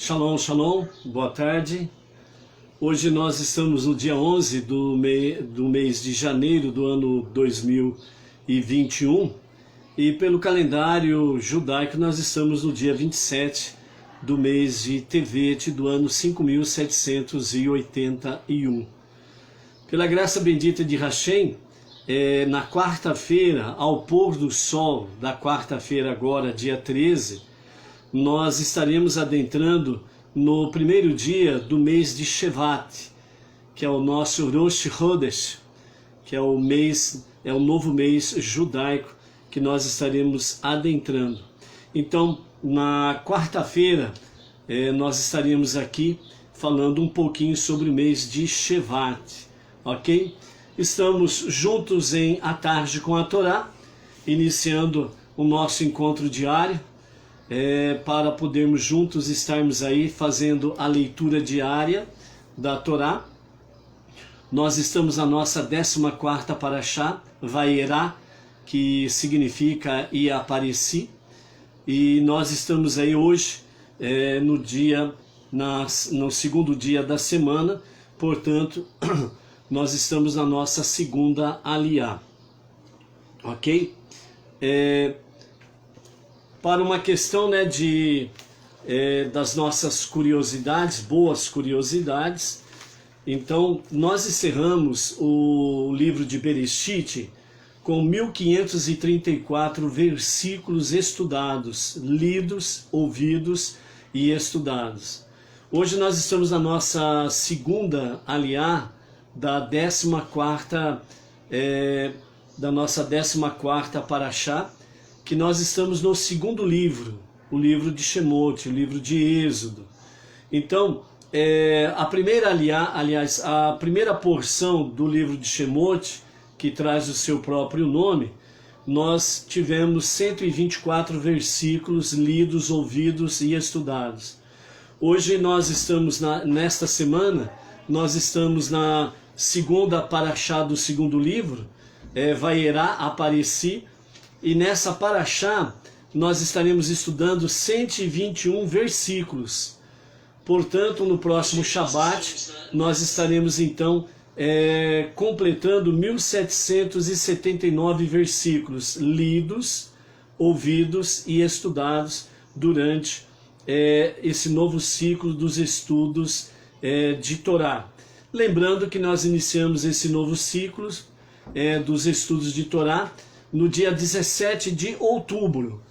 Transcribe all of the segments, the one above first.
Shalom, shalom, boa tarde. Hoje nós estamos no dia 11 do mês de janeiro do ano 2021 e pelo calendário judaico nós estamos no dia 27 do mês de Tevet do ano 5781. Pela graça bendita de Hashem, na quarta-feira, ao pôr do sol da quarta-feira agora, dia 13, nós estaremos adentrando no primeiro dia do mês de Shevat, que é o nosso Rosh Chodesh, que é o novo mês judaico que nós estaremos adentrando. Então, na quarta-feira, nós estaremos aqui falando um pouquinho sobre o mês de Shevat, ok? Estamos juntos em A Tarde com a Torá, iniciando o nosso encontro diário, para podermos juntos estarmos aí fazendo a leitura diária da Torá. Nós estamos na nossa 14ª Parashá, Vayera, que significa e apareci, e nós estamos aí hoje no segundo dia da semana, portanto, nós estamos na nossa segunda Aliyá, ok? Para uma questão das nossas curiosidades, boas curiosidades, então nós encerramos o livro de Bereshit com 1534 versículos estudados, lidos, ouvidos e estudados. Hoje nós estamos na nossa segunda Aliyá da 14ª Parashá, que nós estamos no segundo livro, o livro de Shemot, o livro de Êxodo. Então, a primeira a primeira porção do livro de Shemot, que traz o seu próprio nome, nós tivemos 124 versículos lidos, ouvidos e estudados. Hoje nós estamos, nesta semana, nós estamos na segunda Parashá do segundo livro, Vayera, apareci, e nessa Parashá nós estaremos estudando 121 versículos. Portanto, no próximo Shabat nós estaremos então completando 1779 versículos lidos, ouvidos e estudados durante esse novo ciclo dos estudos de Torá. Lembrando que nós iniciamos esse novo ciclo dos estudos de Torá no dia 17 de outubro.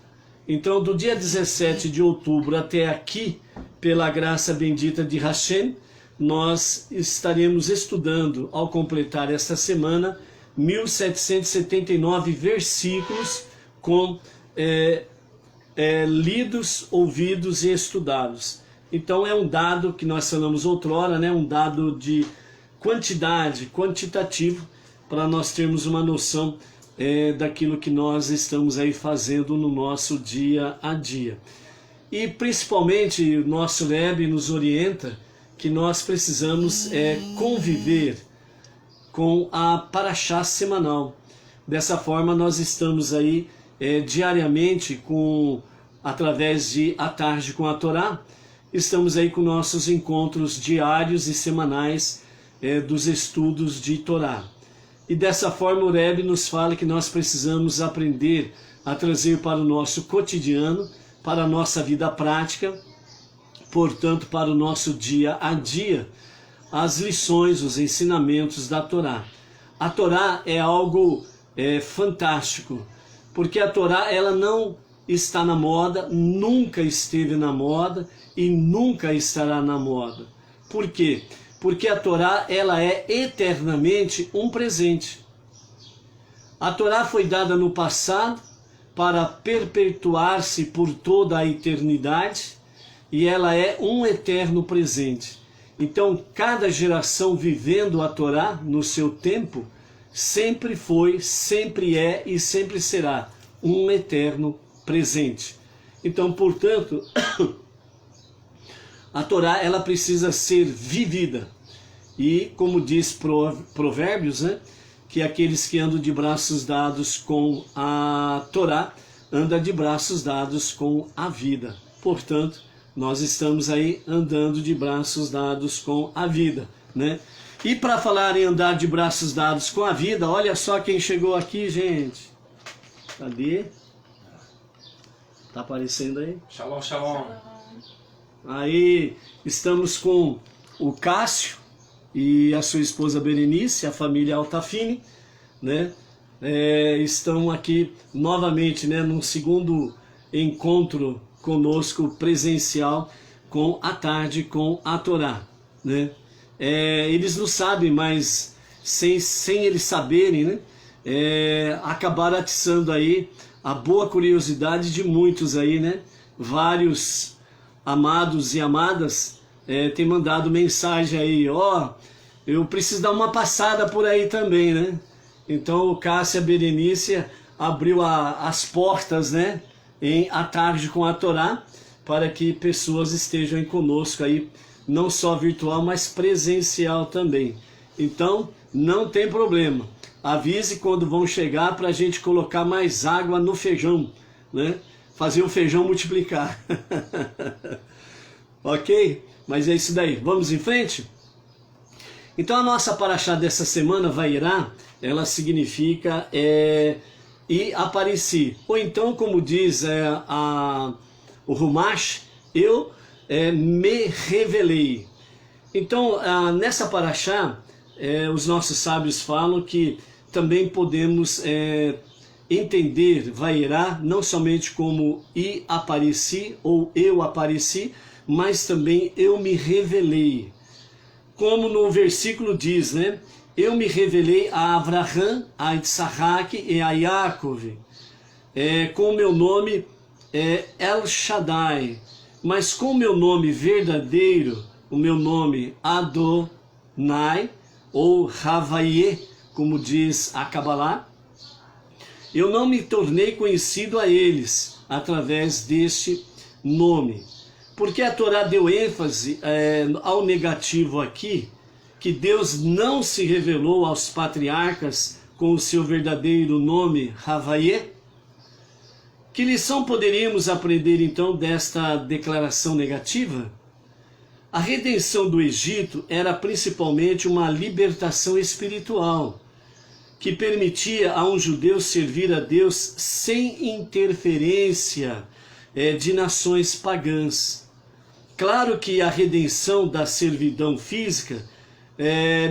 Então, do dia 17 de outubro até aqui, pela graça bendita de Hashem, nós estaremos estudando, ao completar esta semana, 1779 versículos com lidos, ouvidos e estudados. Então, é um dado que nós falamos outrora, um dado de quantidade, quantitativo, para nós termos uma noção daquilo que nós estamos aí fazendo no nosso dia a dia. E principalmente o nosso Rebbe nos orienta que nós precisamos conviver com a Parashá semanal. Dessa forma nós estamos aí diariamente através de A Tarde com a Torá, estamos aí com nossos encontros diários e semanais dos estudos de Torá. E dessa forma o Rebbe nos fala que nós precisamos aprender a trazer para o nosso cotidiano, para a nossa vida prática, portanto para o nosso dia a dia, as lições, os ensinamentos da Torá. A Torá é algo fantástico, porque a Torá ela não está na moda, nunca esteve na moda e nunca estará na moda. Por quê? Porque a Torá ela é eternamente um presente. A Torá foi dada no passado para perpetuar-se por toda a eternidade e ela é um eterno presente. Então, cada geração vivendo a Torá no seu tempo sempre foi, sempre é e sempre será um eterno presente. Então, portanto, a Torá ela precisa ser vivida. E como diz Provérbios, que aqueles que andam de braços dados com a Torá andam de braços dados com a vida. Portanto, nós estamos aí andando de braços dados com a vida, né? E para falar em andar de braços dados com a vida, olha só quem chegou aqui, gente. Cadê? Tá aparecendo aí? Shalom, shalom. Aí estamos com o Cássio e a sua esposa Berenice, a família Altafini, né? Estão aqui novamente, né, num segundo encontro conosco presencial com a tarde com a Torá, né? Eles não sabem, mas sem eles saberem, né, acabaram atiçando aí a boa curiosidade de muitos aí, né? Vários amados e amadas têm mandado mensagem aí, ó, eu preciso dar uma passada por aí também, né? Então o Cássio e a Berenice abriu as portas, né, em A Tarde com a Torá, para que pessoas estejam conosco aí, não só virtual, mas presencial também. Então não tem problema, avise quando vão chegar para a gente colocar mais água no feijão, né? Fazer o feijão multiplicar. Ok? Mas é isso daí, vamos em frente? Então a nossa paraxá dessa semana, Vairá, ela significa e apareci. Ou então, como diz o Rumash, eu me revelei. Então, nessa paraxá, os nossos sábios falam que também podemos entender Vairá não somente como e apareci ou eu apareci, mas também eu me revelei. Como no versículo diz, né? Eu me revelei a Avraham, a Isaac e a Yaakov, com o meu nome El Shaddai, mas com o meu nome verdadeiro, o meu nome Adonai, ou Havaye, como diz a Kabbalah, eu não me tornei conhecido a eles através deste nome. Porque a Torá deu ênfase ao negativo aqui, que Deus não se revelou aos patriarcas com o seu verdadeiro nome, Havaye? Que lição poderíamos aprender então desta declaração negativa? A redenção do Egito era principalmente uma libertação espiritual, que permitia a um judeu servir a Deus sem interferência de nações pagãs. Claro que a redenção da servidão física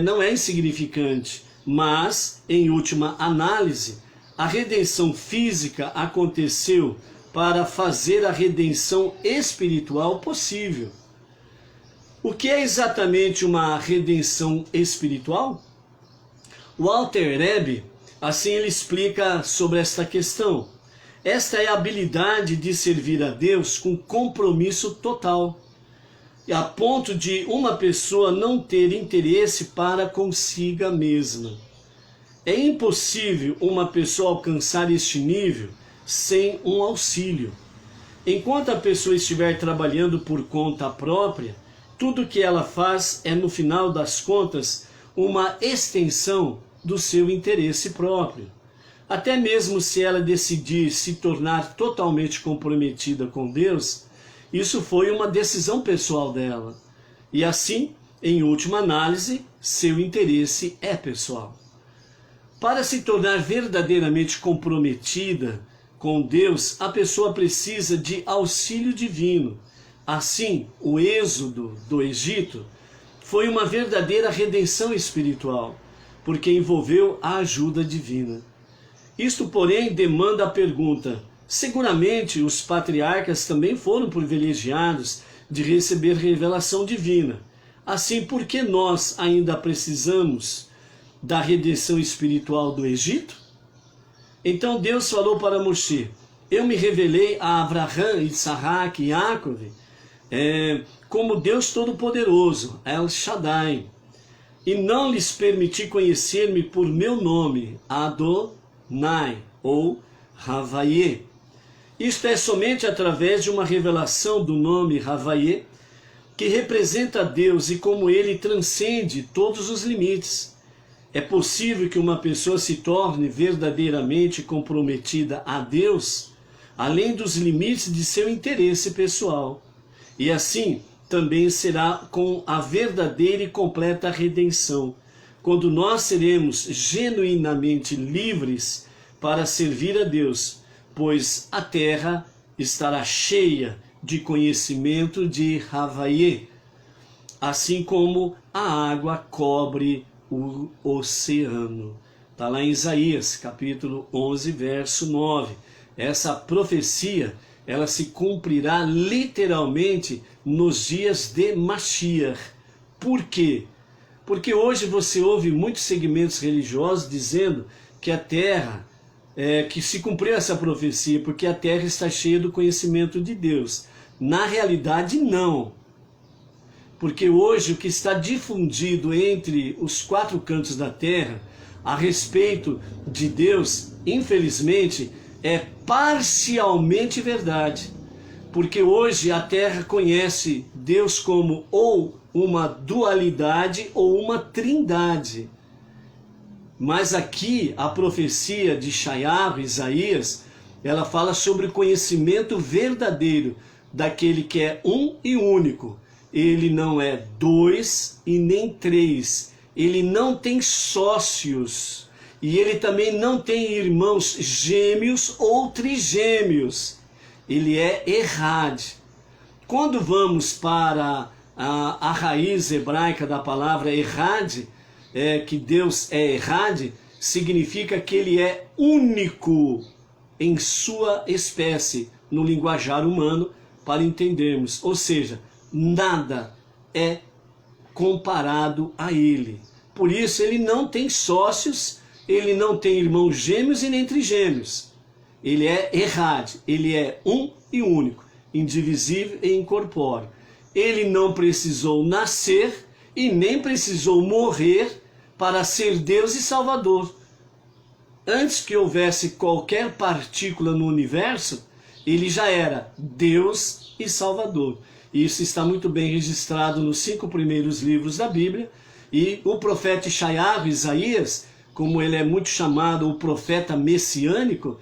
não é insignificante, mas, em última análise, a redenção física aconteceu para fazer a redenção espiritual possível. O que é exatamente uma redenção espiritual? O Alter Rebbe, assim ele explica sobre esta questão. Esta é a habilidade de servir a Deus com compromisso total, a ponto de uma pessoa não ter interesse para consiga mesma. É impossível uma pessoa alcançar este nível sem um auxílio. Enquanto a pessoa estiver trabalhando por conta própria, tudo que ela faz é, no final das contas, uma extensão do seu interesse próprio. Até mesmo se ela decidir se tornar totalmente comprometida com Deus, isso foi uma decisão pessoal dela. E assim, em última análise, seu interesse é pessoal. Para se tornar verdadeiramente comprometida com Deus, a pessoa precisa de auxílio divino. Assim, o êxodo do Egito foi uma verdadeira redenção espiritual, porque envolveu a ajuda divina. Isto, porém, demanda a pergunta: seguramente os patriarcas também foram privilegiados de receber revelação divina. Assim, por que nós ainda precisamos da redenção espiritual do Egito? Então Deus falou para Moshe: eu me revelei a Avraham, Isaac e Yaakov como Deus Todo-Poderoso, El Shaddai, e não lhes permiti conhecer-me por meu nome, Adonai, ou Havaye. Isto é somente através de uma revelação do nome Havaye, que representa Deus e como ele transcende todos os limites. É possível que uma pessoa se torne verdadeiramente comprometida a Deus, além dos limites de seu interesse pessoal. E assim também será com a verdadeira e completa redenção, quando nós seremos genuinamente livres para servir a Deus, pois a terra estará cheia de conhecimento de Havaye, assim como a água cobre o oceano. Está lá em Isaías, capítulo 11, verso 9. Essa profecia, ela se cumprirá literalmente nos dias de Mashiach. Por quê? Porque hoje você ouve muitos segmentos religiosos dizendo que a terra, que se cumpriu essa profecia, porque a terra está cheia do conhecimento de Deus. Na realidade, não. Porque hoje o que está difundido entre os quatro cantos da terra a respeito de Deus, infelizmente, é parcialmente verdade. Porque hoje a terra conhece Deus como ou uma dualidade ou uma trindade. Mas aqui a profecia de Shayahu, Isaías, ela fala sobre o conhecimento verdadeiro daquele que é um e único. Ele não é dois e nem três. Ele não tem sócios. E ele também não tem irmãos gêmeos ou trigêmeos. Ele é Errad. Quando vamos para a raiz hebraica da palavra Errad, que Deus é Errad, significa que ele é único em sua espécie, no linguajar humano, para entendermos. Ou seja, nada é comparado a ele. Por isso ele não tem sócios, ele não tem irmãos gêmeos e nem trigêmeos. Ele é Errad, ele é um e único, indivisível e incorpóreo. Ele não precisou nascer e nem precisou morrer para ser Deus e Salvador. Antes que houvesse qualquer partícula no universo, ele já era Deus e Salvador. Isso está muito bem registrado nos 5 primeiros livros da Bíblia. E o profeta Shayahu, Isaías, como ele é muito chamado o profeta messiânico,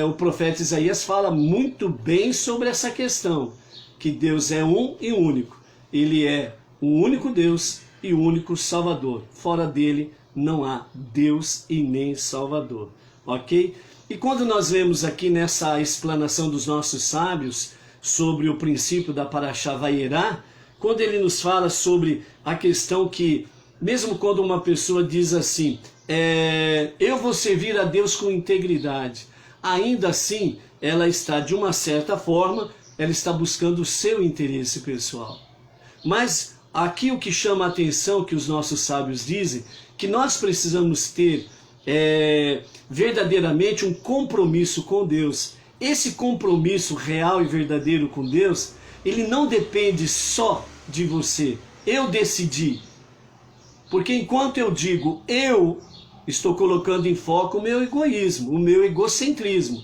o profeta Isaías fala muito bem sobre essa questão, que Deus é um e único. Ele é o único Deus e o único Salvador. Fora dele não há Deus e nem Salvador. Ok? E quando nós vemos aqui nessa explanação dos nossos sábios sobre o princípio da Parashá Vayera, quando ele nos fala sobre a questão que, mesmo quando uma pessoa diz assim, eu vou servir a Deus com integridade, ainda assim ela está, de uma certa forma, ela está buscando o seu interesse pessoal. Mas aqui o que chama a atenção, que os nossos sábios dizem, que nós precisamos ter verdadeiramente um compromisso com Deus. Esse compromisso real e verdadeiro com Deus, ele não depende só de você. Eu decidi. Porque enquanto eu digo eu, estou colocando em foco o meu egoísmo, o meu egocentrismo.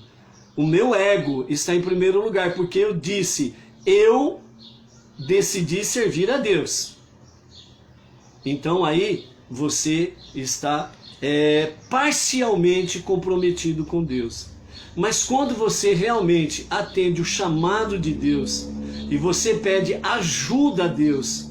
O meu ego está em primeiro lugar, porque eu disse, eu decidi servir a Deus. Então aí você está parcialmente comprometido com Deus. Mas quando você realmente atende o chamado de Deus e você pede ajuda a Deus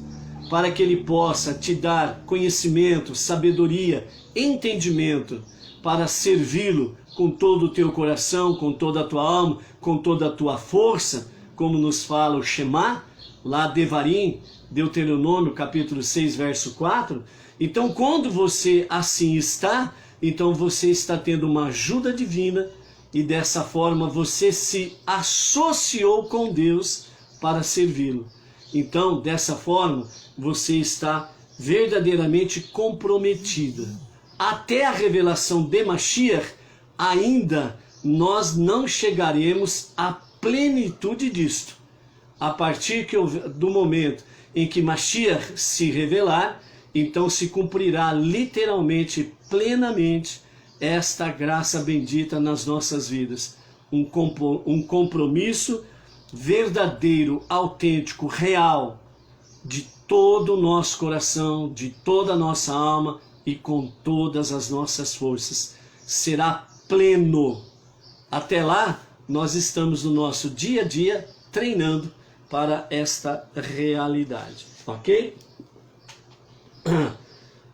para que Ele possa te dar conhecimento, sabedoria, entendimento para servi-lo com todo o teu coração, com toda a tua alma, com toda a tua força, como nos fala o Shema, lá Devarim, Deuteronômio capítulo 6, verso 4. Então quando você assim está, então você está tendo uma ajuda divina e dessa forma você se associou com Deus para servi-lo. Então, dessa forma, você está verdadeiramente comprometida. Até a revelação de Mashiach, ainda nós não chegaremos à plenitude disto. A partir do momento em que Mashiach se revelar, então se cumprirá literalmente, plenamente, esta graça bendita nas nossas vidas. Um compromisso verdadeiro, autêntico, real, de todo o nosso coração, de toda a nossa alma e com todas as nossas forças. Será pleno. Até lá, nós estamos no nosso dia a dia treinando para esta realidade, ok?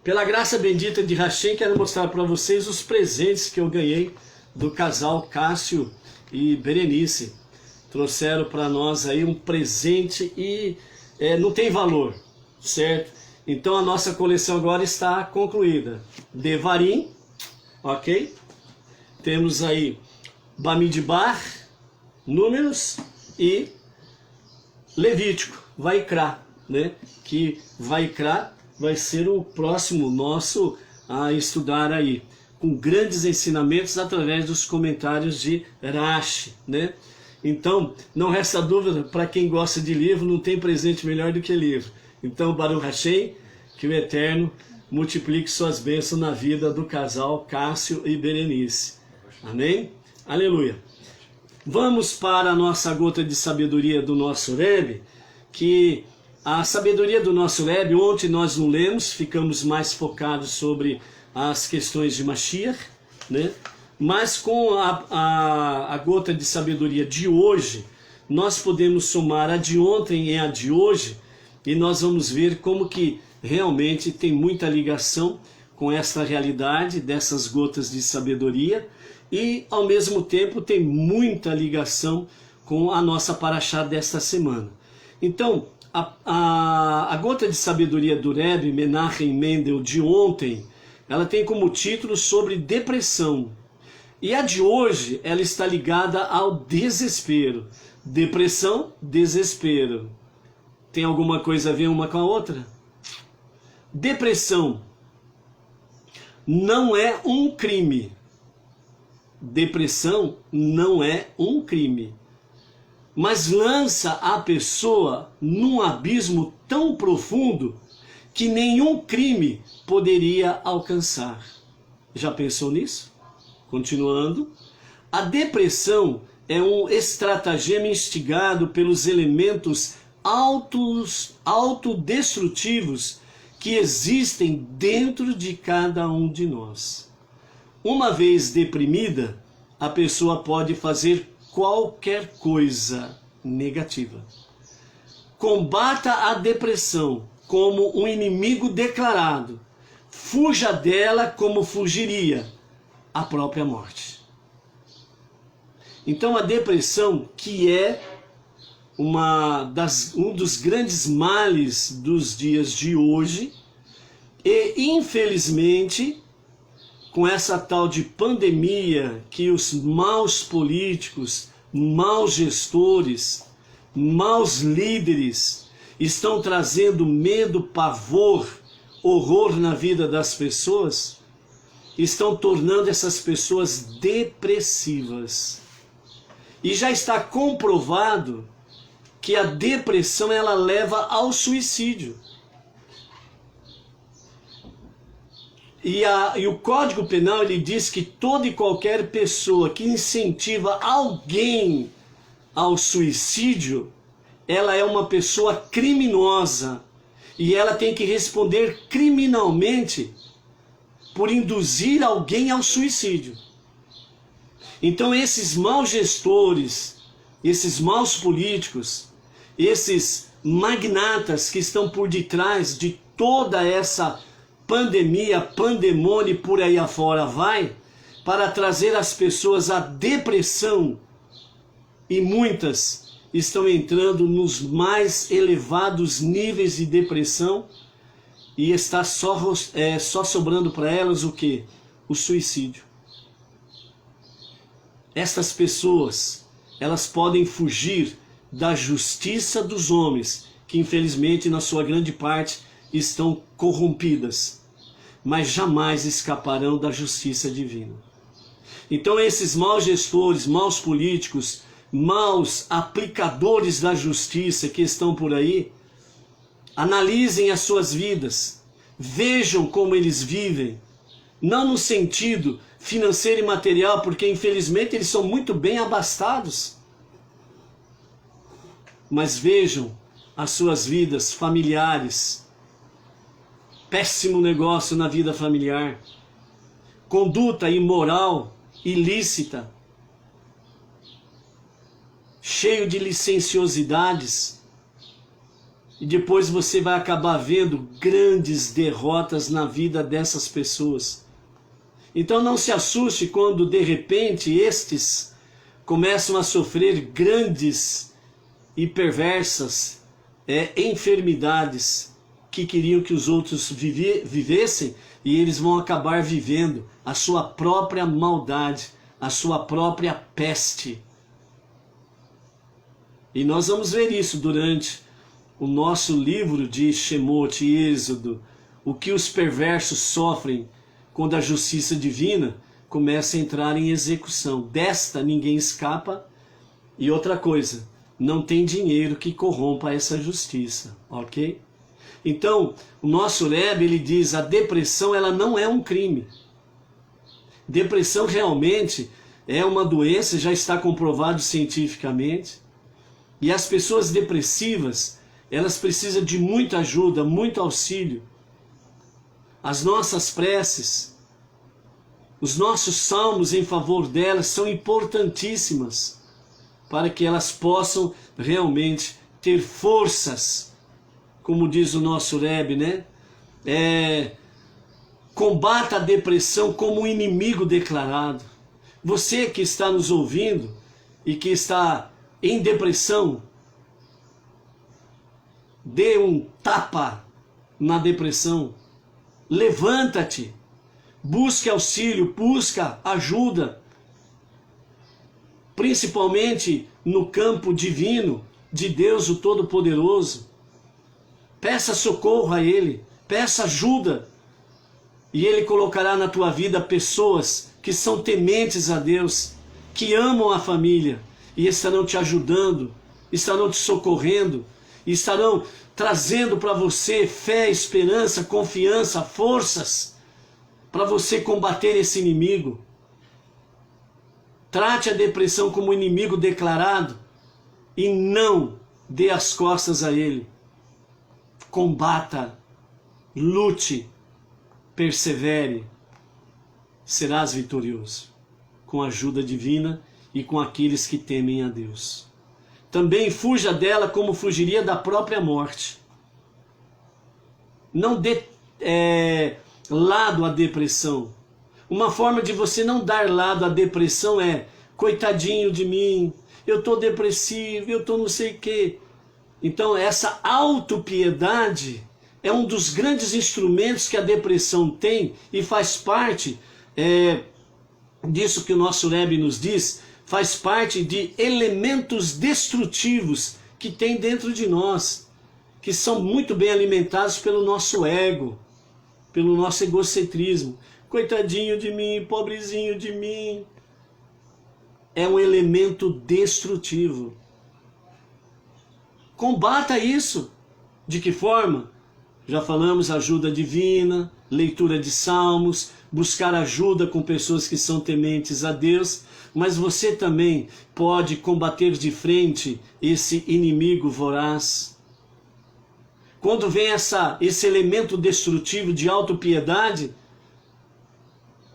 Pela graça bendita de Hashem, quero mostrar para vocês os presentes que eu ganhei do casal Cássio e Berenice. Trouxeram para nós aí um presente e não tem valor, certo? Então a nossa coleção agora está concluída. Devarim, ok? Temos aí Bamidbar, Números e Levítico, Vaikra, né? Que Vaikra vai ser o próximo nosso a estudar aí, com grandes ensinamentos através dos comentários de Rashi, né? Então, não resta dúvida, para quem gosta de livro, não tem presente melhor do que livro. Então, Baruch Hashem, que o Eterno multiplique suas bênçãos na vida do casal Cássio e Berenice. Amém? Aleluia. Vamos para a nossa gota de sabedoria do nosso Rebbe, que a sabedoria do nosso Rebbe, ontem nós não lemos, ficamos mais focados sobre as questões de Mashiach, né? Mas com a gota de sabedoria de hoje, nós podemos somar a de ontem e a de hoje, e nós vamos ver como que realmente tem muita ligação com esta realidade dessas gotas de sabedoria, e ao mesmo tempo tem muita ligação com a nossa paraxá desta semana. Então, a gota de sabedoria do Rebbe Menachem Mendel de ontem, ela tem como título sobre depressão. E a de hoje, ela está ligada ao desespero. Depressão, desespero. Tem alguma coisa a ver uma com a outra? Depressão não é um crime. Depressão não é um crime. Mas lança a pessoa num abismo tão profundo que nenhum crime poderia alcançar. Já pensou nisso? Continuando, a depressão é um estratagema instigado pelos elementos autodestrutivos que existem dentro de cada um de nós. Uma vez deprimida, a pessoa pode fazer qualquer coisa negativa. Combata a depressão como um inimigo declarado. Fuja dela como fugiria a própria morte. Então a depressão, que é um dos grandes males dos dias de hoje, e infelizmente com essa tal de pandemia que os maus políticos, maus gestores, maus líderes estão trazendo medo, pavor, horror na vida das pessoas, estão tornando essas pessoas depressivas. E já está comprovado que a depressão ela leva ao suicídio. E o Código Penal ele diz que toda e qualquer pessoa que incentiva alguém ao suicídio, ela é uma pessoa criminosa e ela tem que responder criminalmente por induzir alguém ao suicídio. Então esses maus gestores, esses maus políticos, esses magnatas que estão por detrás de toda essa pandemia, pandemônio e por aí afora vai, para trazer as pessoas à depressão, e muitas estão entrando nos mais elevados níveis de depressão, e está só sobrando para elas o quê? O suicídio. Estas pessoas, elas podem fugir da justiça dos homens, que infelizmente na sua grande parte estão corrompidas, mas jamais escaparão da justiça divina. Então esses maus gestores, maus políticos, maus aplicadores da justiça que estão por aí, analisem as suas vidas, vejam como eles vivem, não no sentido financeiro e material, porque infelizmente eles são muito bem abastados, mas vejam as suas vidas familiares, péssimo negócio na vida familiar, conduta imoral, ilícita, cheio de licenciosidades, E depois você vai acabar vendo grandes derrotas na vida dessas pessoas. Então não se assuste quando de repente estes começam a sofrer grandes e perversas enfermidades que queriam que os outros vivessem, e eles vão acabar vivendo a sua própria maldade, a sua própria peste. E nós vamos ver isso durante o nosso livro de Shemot e Êxodo, o que os perversos sofrem quando a justiça divina começa a entrar em execução. Desta ninguém escapa. E outra coisa, não tem dinheiro que corrompa essa justiça, ok? Então, o nosso Rebbe, ele diz, a depressão ela não é um crime. Depressão realmente é uma doença, já está comprovado cientificamente. E as pessoas depressivas, elas precisam de muita ajuda, muito auxílio. As nossas preces, os nossos salmos em favor delas são importantíssimas para que elas possam realmente ter forças, como diz o nosso Rebbe, né? Combata a depressão como um inimigo declarado. Você que está nos ouvindo e que está em depressão, dê um tapa na depressão. Levanta-te, busque auxílio, busca ajuda, principalmente no campo divino de Deus o Todo-Poderoso. Peça socorro a Ele, peça ajuda, e Ele colocará na tua vida pessoas que são tementes a Deus, que amam a família, e estarão te ajudando, estarão te socorrendo, estarão trazendo para você fé, esperança, confiança, forças, para você combater esse inimigo. Trate a depressão como inimigo declarado e não dê as costas a ele. Combata, lute, persevere, serás vitorioso, com a ajuda divina e com aqueles que temem a Deus. Também fuja dela como fugiria da própria morte. Não dê lado à depressão. Uma forma de você não dar lado à depressão é: coitadinho de mim, eu estou depressivo, eu estou não sei o quê. Então essa autopiedade é um dos grandes instrumentos que a depressão tem e faz parte disso que o nosso Rebbe nos diz, faz parte de elementos destrutivos que tem dentro de nós, que são muito bem alimentados pelo nosso ego, pelo nosso egocentrismo. Coitadinho de mim, pobrezinho de mim. É um elemento destrutivo. Combata isso. De que forma? Já falamos, ajuda divina, leitura de salmos, buscar ajuda com pessoas que são tementes a Deus, mas você também pode combater de frente esse inimigo voraz. Quando vem esse elemento destrutivo de autopiedade,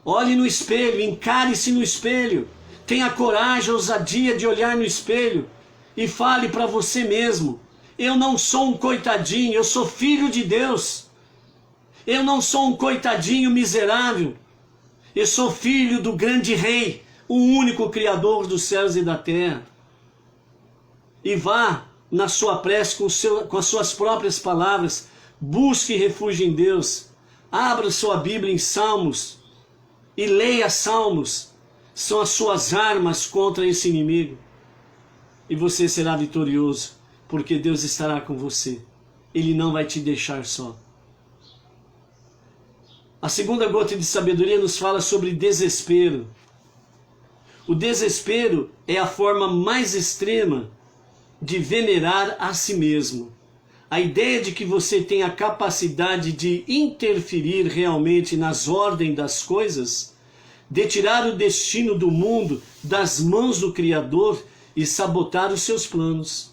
olhe no espelho, encare-se no espelho, tenha coragem, ousadia de olhar no espelho e fale para você mesmo: eu não sou um coitadinho, eu sou filho de Deus. Eu não sou um coitadinho miserável, eu sou filho do grande rei, o único Criador dos céus e da terra. E vá na sua prece com as suas próprias palavras, busque refúgio em Deus, abra sua Bíblia em Salmos e leia Salmos, são as suas armas contra esse inimigo. E você será vitorioso, porque Deus estará com você, Ele não vai te deixar só. A segunda gota de sabedoria nos fala sobre desespero. O desespero é a forma mais extrema de venerar a si mesmo. A ideia de que você tem a capacidade de interferir realmente nas ordens das coisas, de tirar o destino do mundo das mãos do Criador e sabotar os seus planos.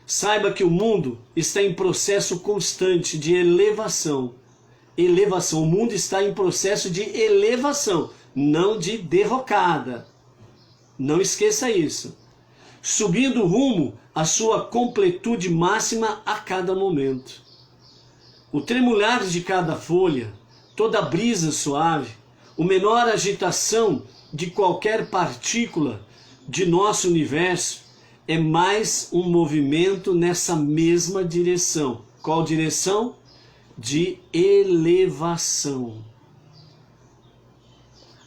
Saiba que o mundo está em processo constante de elevação. O mundo está em processo de elevação, não de derrocada. Não esqueça isso. subindo rumo à sua completude máxima a cada momento. O tremular de cada folha, toda brisa suave, o menor agitação de qualquer partícula de nosso universo é mais um movimento nessa mesma direção. Qual direção? De elevação.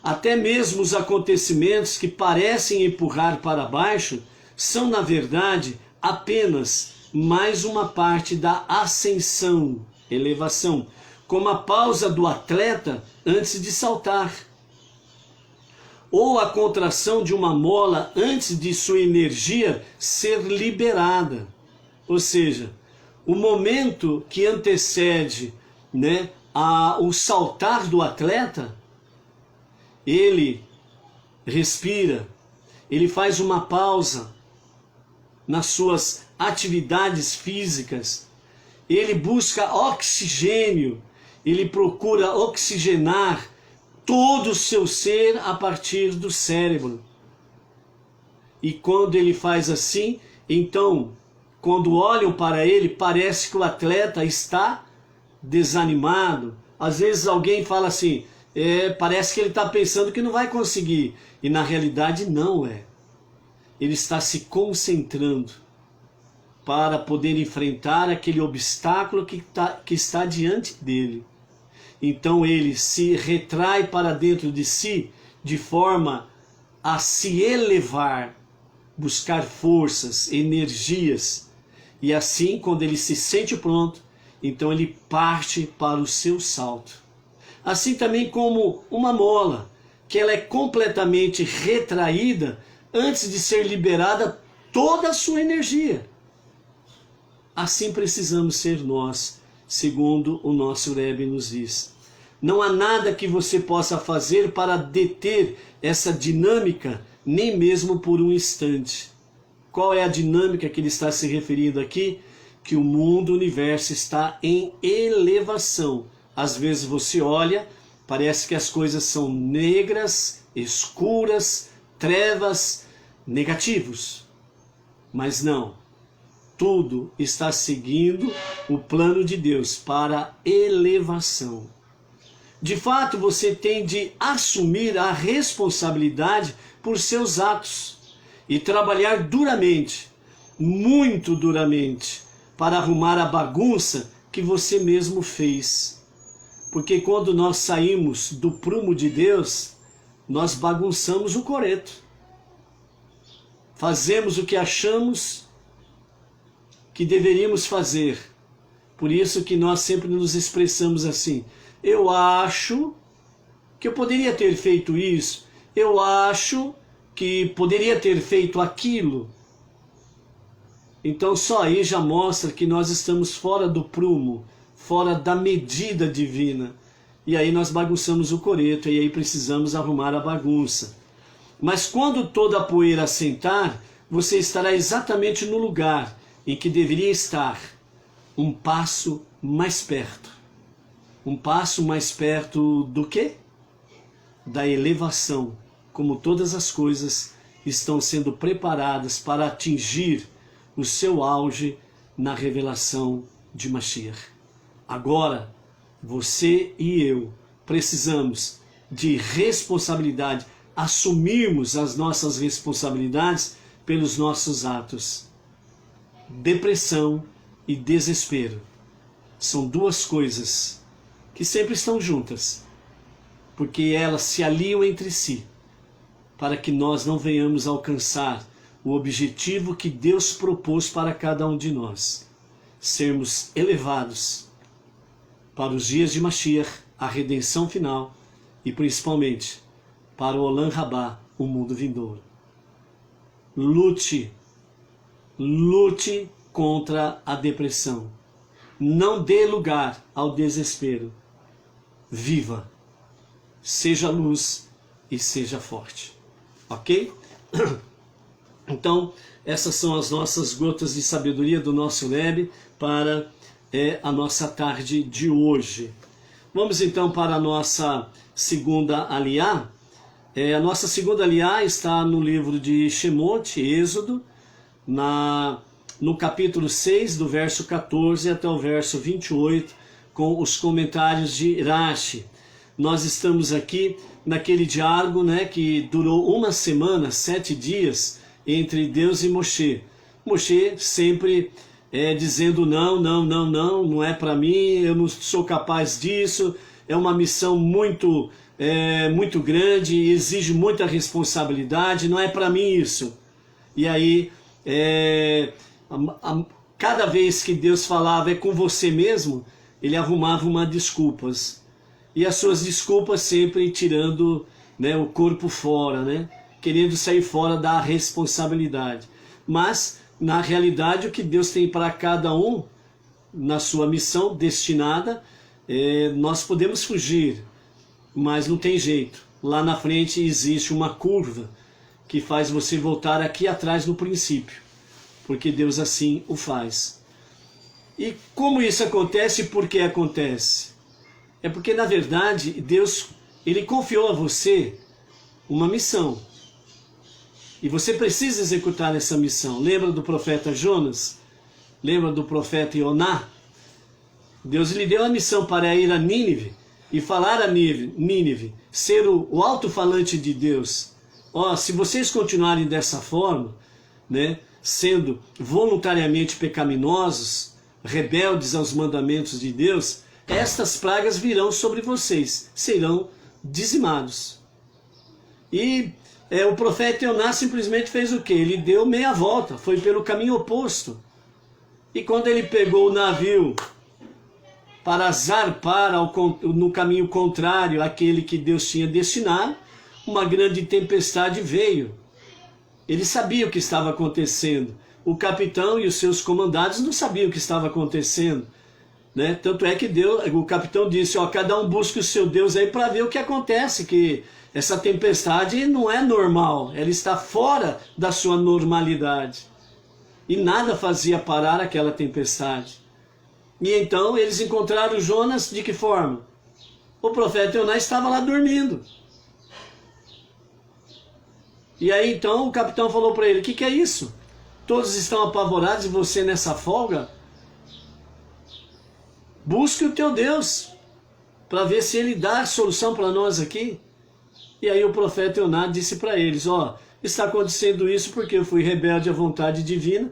Até mesmo os acontecimentos que parecem empurrar para baixo são, na verdade, apenas mais uma parte da ascensão, elevação, como a pausa do atleta antes de saltar, ou a contração de uma mola antes de sua energia ser liberada. Ou seja, o momento que antecede, o saltar do atleta, ele respira, ele faz uma pausa nas suas atividades físicas, ele busca oxigênio, ele procura oxigenar todo o seu ser a partir do cérebro. E quando ele faz assim, então, quando olham para ele, parece que o atleta está desanimado. Às vezes alguém fala assim, parece que ele está pensando que não vai conseguir. E na realidade não é. Ele está se concentrando para poder enfrentar aquele obstáculo que está diante dele. Então ele se retrai para dentro de si de forma a se elevar, buscar forças, energias. E assim, quando ele se sente pronto, então ele parte para o seu salto. Assim também como uma mola, que ela é completamente retraída antes de ser liberada toda a sua energia. Assim precisamos ser nós, segundo o nosso Rebbe nos diz. Não há nada que você possa fazer para deter essa dinâmica, nem mesmo por um instante. Qual é a dinâmica que ele está se referindo aqui? Que o mundo, o universo está em elevação. Às vezes você olha, parece que as coisas são negras, escuras, trevas, negativos. Mas não. Tudo está seguindo o plano de Deus para elevação. De fato, você tem de assumir a responsabilidade por seus atos e trabalhar duramente, muito duramente, para arrumar a bagunça que você mesmo fez. Porque quando nós saímos do prumo de Deus, nós bagunçamos o coreto. Fazemos o que achamos que deveríamos fazer. Por isso que nós sempre nos expressamos assim: eu acho que eu poderia ter feito isso, eu acho que poderia ter feito aquilo. Então só aí já mostra que nós estamos fora do prumo, fora da medida divina. E aí nós bagunçamos o coreto, e aí precisamos arrumar a bagunça. Mas quando toda a poeira assentar, você estará exatamente no lugar em que deveria estar, um passo mais perto. Um passo mais perto do quê? Da elevação, como todas as coisas estão sendo preparadas para atingir o seu auge na revelação de Mashiach. Agora, você e eu precisamos de responsabilidade, assumirmos as nossas responsabilidades pelos nossos atos. Depressão e desespero são duas coisas que sempre estão juntas, porque elas se aliam entre si, para que nós não venhamos alcançar o objetivo que Deus propôs para cada um de nós, sermos elevados para os dias de Mashiach, a redenção final, e principalmente para o Olam Rabá, o mundo vindouro. Lute contra a depressão. Não dê lugar ao desespero. Viva. Seja luz e seja forte. Ok? Então, essas são as nossas gotas de sabedoria do nosso Rebbe para a nossa tarde de hoje. Vamos então para a nossa segunda aliá. A nossa segunda aliá está no livro de Shemot, Êxodo, no capítulo 6, do verso 14 até o verso 28, com os comentários de Rashi. Nós estamos aqui naquele diálogo, né, que durou uma semana, 7 dias, entre Deus e Moshe. Moshe sempre dizendo não é para mim, eu não sou capaz disso, é uma missão muito grande, exige muita responsabilidade, não é para mim isso. E aí, cada vez que Deus falava é com você mesmo, ele arrumava uma desculpas. E as suas desculpas sempre tirando, né, o corpo fora, né, querendo sair fora da responsabilidade. Mas, na realidade, o que Deus tem para cada um, na sua missão destinada, nós podemos fugir, mas não tem jeito. Lá na frente existe uma curva que faz você voltar aqui atrás no princípio, porque Deus assim o faz. E como isso acontece e por que acontece? É porque, na verdade, Deus, ele confiou a você uma missão. E você precisa executar essa missão. Lembra do profeta Jonas? Lembra do profeta Ioná? Deus lhe deu a missão para ir a Nínive e falar a Nínive, ser o alto-falante de Deus. Se vocês continuarem dessa forma, né, sendo voluntariamente pecaminosos, rebeldes aos mandamentos de Deus, estas pragas virão sobre vocês, serão dizimados. E o profeta Ioná simplesmente fez o quê? Ele deu meia volta, foi pelo caminho oposto. E quando ele pegou o navio para zarpar no caminho contrário àquele que Deus tinha destinado, uma grande tempestade veio. Ele sabia o que estava acontecendo. O capitão e os seus comandados não sabiam o que estava acontecendo, né? Tanto é que o capitão disse, cada um busque o seu Deus aí para ver o que acontece, que essa tempestade não é normal, ela está fora da sua normalidade. E nada fazia parar aquela tempestade. E então eles encontraram Jonas de que forma? O profeta Ioná estava lá dormindo. E aí então o capitão falou para ele, o que é isso? Todos estão apavorados e você nessa folga? Busque o teu Deus, para ver se ele dá a solução para nós aqui. E aí o profeta Ioná disse para eles, está acontecendo isso porque eu fui rebelde à vontade divina,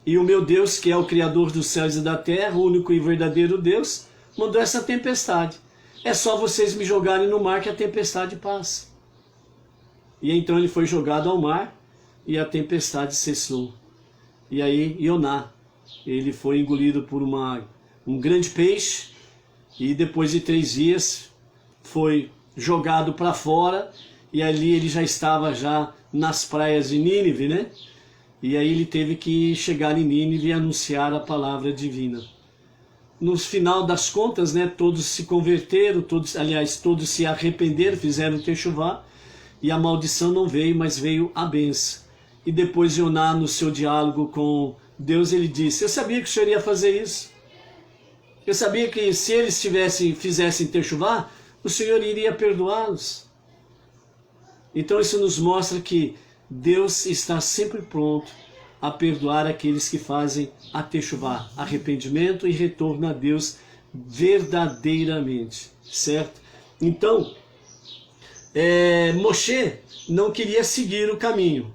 e o meu Deus, que é o Criador dos céus e da terra, o único e verdadeiro Deus, mandou essa tempestade. É só vocês me jogarem no mar que a tempestade passa. E então ele foi jogado ao mar e a tempestade cessou. E aí Ioná, ele foi engolido por um grande peixe e depois de 3 dias foi jogado para fora e ali ele já estava nas praias de Nínive, né? E aí ele teve que chegar em Nínive e anunciar a palavra divina. No final das contas, né, todos se converteram, todos se arrependeram, fizeram techuvá, e a maldição não veio, mas veio a bênção. E depois Ioná, no seu diálogo com Deus, ele disse, eu sabia que o Senhor ia fazer isso. Eu sabia que se eles fizessem techuvá, o Senhor iria perdoá-los. Então isso nos mostra que Deus está sempre pronto a perdoar aqueles que fazem a techuvá, arrependimento e retorno a Deus verdadeiramente, certo? Então, Moshe não queria seguir o caminho,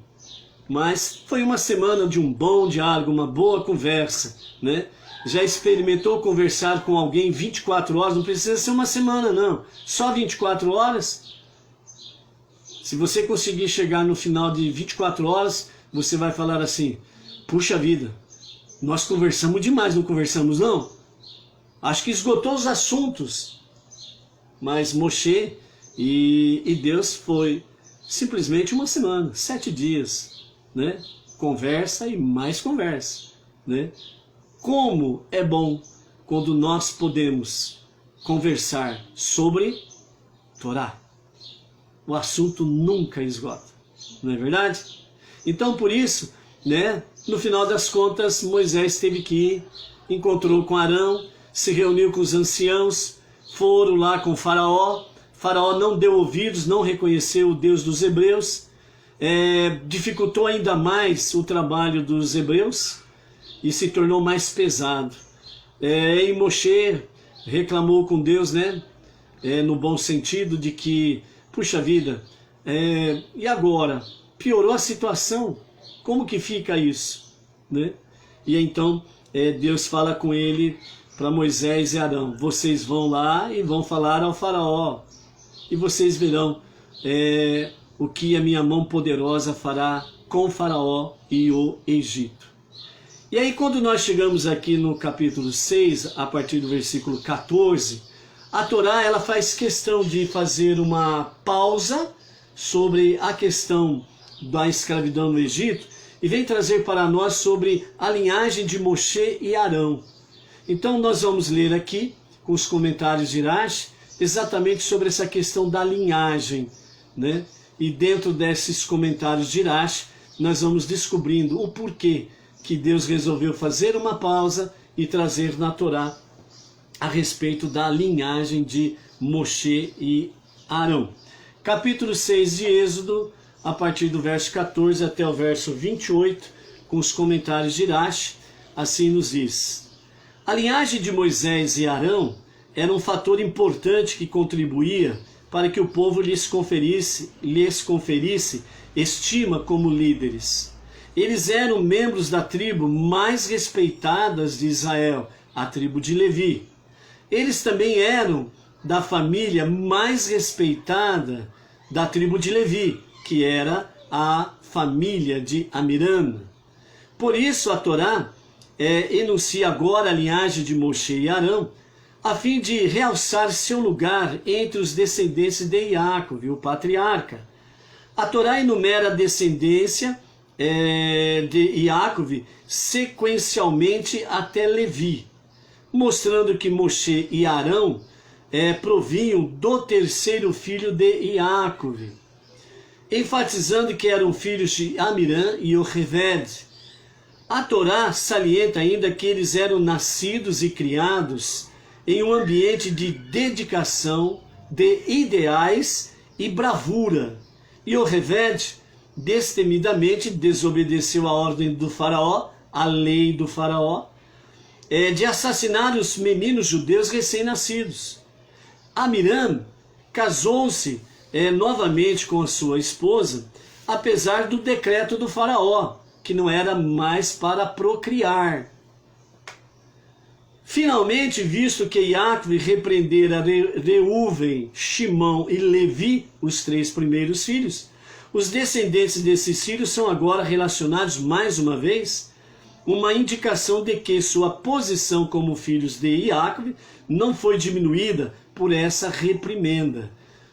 mas foi uma semana de um bom diálogo, uma boa conversa, né? Já experimentou conversar com alguém 24 horas? Não precisa ser uma semana, não. Só 24 horas? Se você conseguir chegar no final de 24 horas, você vai falar assim, puxa vida, nós conversamos demais, não conversamos não? Acho que esgotou os assuntos. Mas Moshe e Deus foi simplesmente uma semana, 7 dias, né? Conversa e mais conversa, né? Como é bom quando nós podemos conversar sobre Torá. O assunto nunca esgota, não é verdade? Então por isso, né, no final das contas, Moisés teve que ir, encontrou com Arão, se reuniu com os anciãos, foram lá com Faraó. Faraó não deu ouvidos, não reconheceu o Deus dos hebreus. dificultou ainda mais o trabalho dos hebreus e se tornou mais pesado. E Moshe reclamou com Deus, né? No bom sentido de que, puxa vida, e agora? Piorou a situação, como que fica isso? Né? E então Deus fala com ele, para Moisés e Arão, vocês vão lá e vão falar ao faraó, e vocês verão o que a minha mão poderosa fará com o faraó e o Egito. E aí quando nós chegamos aqui no capítulo 6, a partir do versículo 14, a Torá ela faz questão de fazer uma pausa sobre a questão da escravidão no Egito e vem trazer para nós sobre a linhagem de Moshe e Arão. Então nós vamos ler aqui, com os comentários de Rashi, exatamente sobre essa questão da linhagem, né? E dentro desses comentários de Rashi, nós vamos descobrindo o porquê que Deus resolveu fazer uma pausa e trazer na Torá a respeito da linhagem de Moshe e Arão. Capítulo 6 de Êxodo, a partir do verso 14 até o verso 28, com os comentários de Rashi, assim nos diz: a linhagem de Moisés e Arão era um fator importante que contribuía para que o povo lhes conferisse estima como líderes. Eles eram membros da tribo mais respeitadas de Israel, a tribo de Levi. Eles também eram da família mais respeitada da tribo de Levi, que era a família de Amiram. Por isso a Torá enuncia agora a linhagem de Moshe e Arão, a fim de realçar seu lugar entre os descendentes de Jacob, o patriarca. A Torá enumera a descendência de Jacob sequencialmente até Levi, mostrando que Moshe e Arão provinham do terceiro filho de Jacob, enfatizando que eram filhos de Amiram e Yocheved. A Torá salienta ainda que eles eram nascidos e criados em um ambiente de dedicação, de ideais e bravura. Yocheved destemidamente desobedeceu a ordem do faraó, a lei do faraó, de assassinar os meninos judeus recém-nascidos. Amiram casou-se novamente com a sua esposa, apesar do decreto do faraó, que não era mais para procriar. Finalmente, visto que Jacob repreendera Reuven, Shimão e Levi, os 3 primeiros filhos, os descendentes desses filhos são agora relacionados mais uma vez, uma indicação de que sua posição como filhos de Jacob não foi diminuída por essa reprimenda.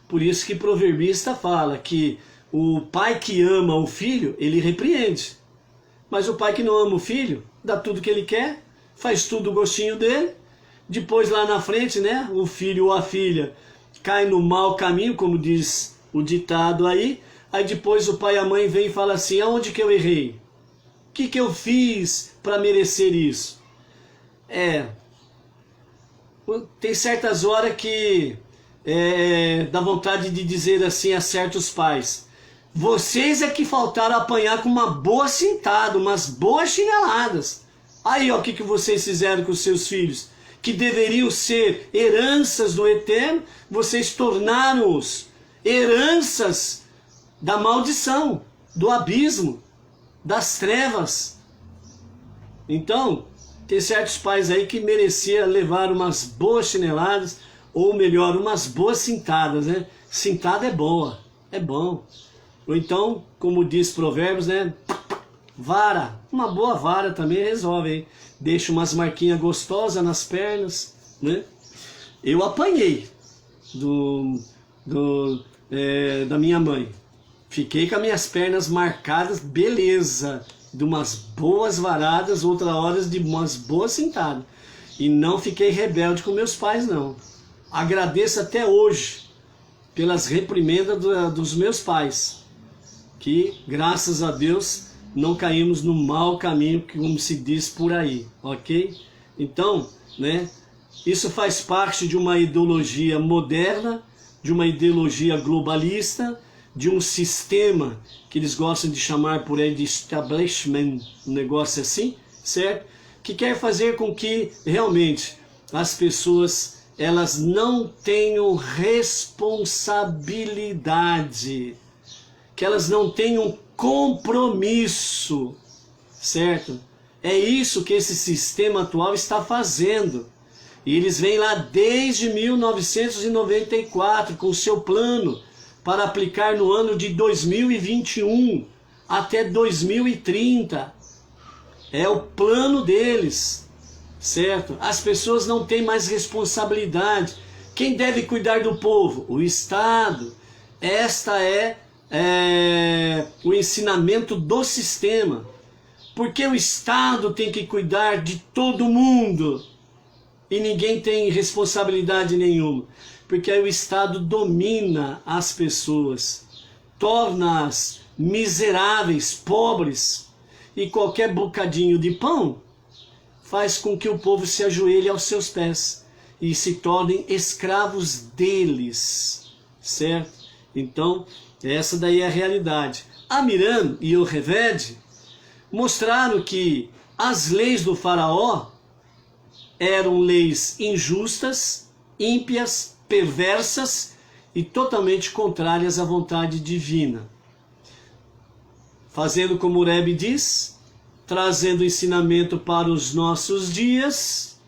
Por isso que o proverbista fala que o pai que ama o filho, ele repreende. Mas o pai que não ama o filho, dá tudo que ele quer, faz tudo o gostinho dele, depois lá na frente, né, o filho ou a filha cai no mau caminho, como diz o ditado aí depois o pai e a mãe vem e fala assim, aonde que eu errei? O que eu fiz para merecer isso? Tem certas horas que dá vontade de dizer assim a certos pais, vocês é que faltaram apanhar com uma boa cintada, umas boas chineladas. Aí, ó, o que vocês fizeram com os seus filhos? Que deveriam ser heranças do Eterno, vocês tornaram-os heranças da maldição, do abismo, das trevas. Então, tem certos pais aí que mereciam levar umas boas chineladas, ou melhor, umas boas cintadas, né? Cintada é boa, é bom. Ou então, como diz Provérbios, né? Vara, uma boa vara também resolve, hein? Deixa umas marquinhas gostosas nas pernas, né? Eu apanhei da minha mãe. Fiquei com as minhas pernas marcadas, beleza, de umas boas varadas, outras horas de umas boas cintadas. E não fiquei rebelde com meus pais, não. Agradeço até hoje pelas reprimendas dos meus pais, que, graças a Deus, não caímos no mau caminho, como se diz por aí, ok? Então, né, isso faz parte de uma ideologia moderna, de uma ideologia globalista, de um sistema que eles gostam de chamar por aí de establishment, um negócio assim, certo? Que quer fazer com que realmente as pessoas elas não tenham responsabilidade, que elas não tenham compromisso, certo? É isso que esse sistema atual está fazendo. E eles vêm lá desde 1994 com o seu plano para aplicar no ano de 2021 até 2030. É o plano deles, certo? As pessoas não têm mais responsabilidade. Quem deve cuidar do povo? O Estado. Esta é o ensinamento do sistema. Porque o Estado tem que cuidar de todo mundo e ninguém tem responsabilidade nenhuma. Porque aí o Estado domina as pessoas, torna-as miseráveis, pobres, e qualquer bocadinho de pão faz com que o povo se ajoelhe aos seus pés e se tornem escravos deles, certo? Então, essa daí é a realidade. Amiram e Yocheved mostraram que as leis do faraó eram leis injustas, ímpias, perversas e totalmente contrárias à vontade divina. Fazendo como o Rebbe diz, trazendo ensinamento para os nossos dias,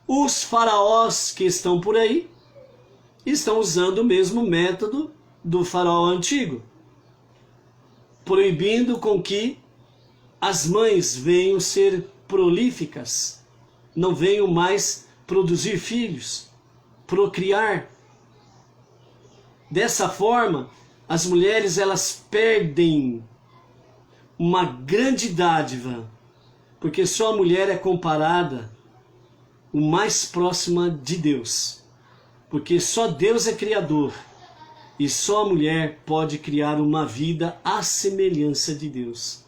os faraós que estão por aí estão usando o mesmo método do faraó antigo, proibindo com que as mães venham ser prolíficas, não venham mais produzir filhos, procriar. Dessa forma, as mulheres elas perdem uma grande dádiva, porque só a mulher é comparada o mais próxima de Deus, porque só Deus é criador e só a mulher pode criar uma vida à semelhança de Deus.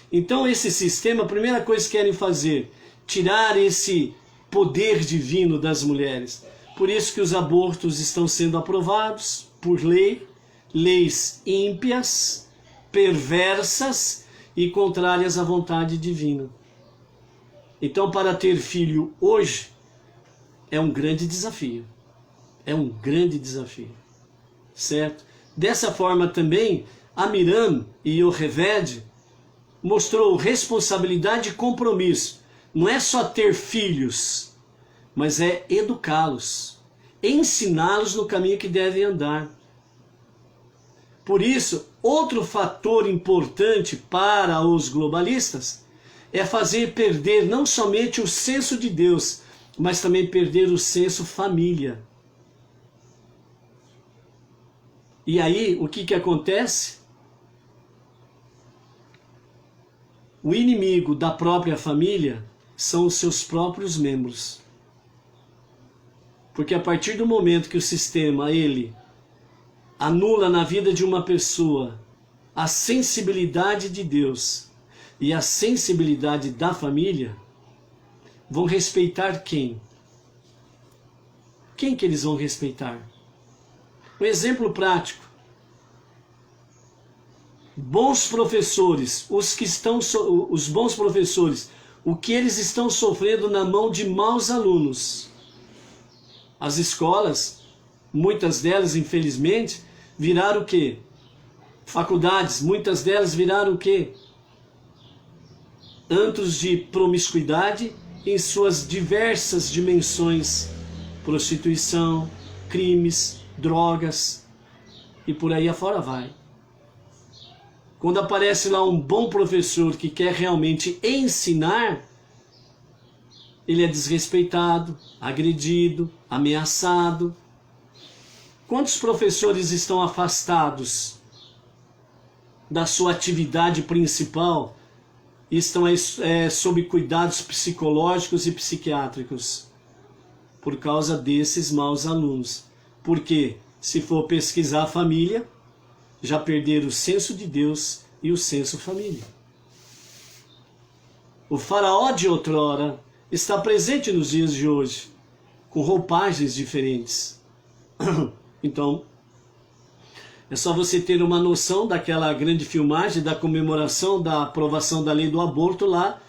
Então esse sistema, a primeira coisa que querem fazer, tirar esse poder divino das mulheres. Por isso que os abortos estão sendo aprovados por lei, leis ímpias, perversas e contrárias à vontade divina. Então, para ter filho hoje é um grande desafio. É um grande desafio, certo? Dessa forma também, Amiram e Yocheved mostrou responsabilidade e compromisso. Não é só ter filhos, mas é educá-los, ensiná-los no caminho que devem andar. Por isso, outro fator importante para os globalistas é fazer perder não somente o senso de Deus, mas também perder o senso família. E aí, o que acontece? O inimigo da própria família são os seus próprios membros. Porque a partir do momento que o sistema, ele anula na vida de uma pessoa a sensibilidade de Deus e a sensibilidade da família, vão respeitar quem? Quem que eles vão respeitar? Um exemplo prático. Bons professores, os bons professores, o que eles estão sofrendo na mão de maus alunos. As escolas, muitas delas, infelizmente, viraram o quê? Faculdades, muitas delas viraram o quê? Antros de promiscuidade em suas diversas dimensões. Prostituição, crimes, drogas e por aí afora vai. Quando aparece lá um bom professor que quer realmente ensinar, ele é desrespeitado, agredido, ameaçado. Quantos professores estão afastados da sua atividade principal e estão sob cuidados psicológicos e psiquiátricos? Por causa desses maus alunos. Porque, se for pesquisar a família, já perderam o senso de Deus e o senso família. O faraó de outrora está presente nos dias de hoje, com roupagens diferentes. Então, É só você ter uma noção daquela grande filmagem da comemoração da aprovação da lei do aborto lá